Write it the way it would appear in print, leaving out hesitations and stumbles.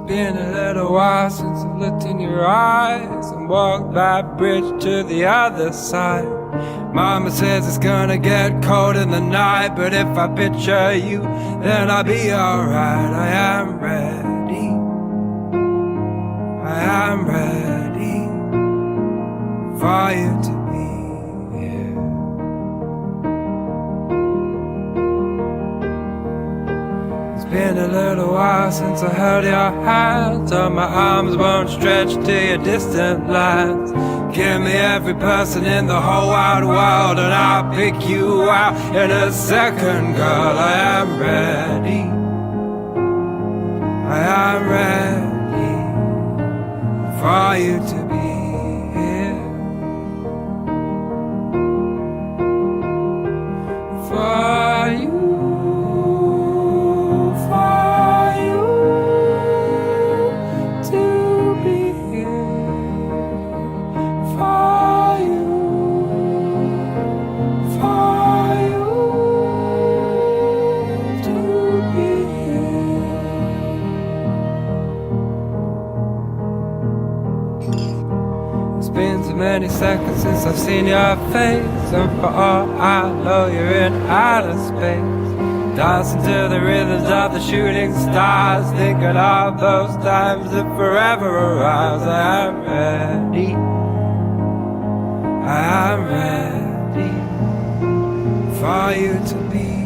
Been a little while since I looked in your eyes and walked that bridge to the other side. Mama says it's gonna get cold in the night, but if I picture you, then I'll be alright. I am ready. I am ready for you to be here. It's been a little while since I held your hand, so my arms won't stretch to your distant lands. Give me every person in the whole wide world and I'll pick you out in a second, girl. I am ready. I am ready for you to be here. For you. Many seconds since I've seen your face, and for all I know you're in outer space, dancing to the rhythms of the shooting stars, thinking of those times that forever arise. I am ready. I am ready for you to be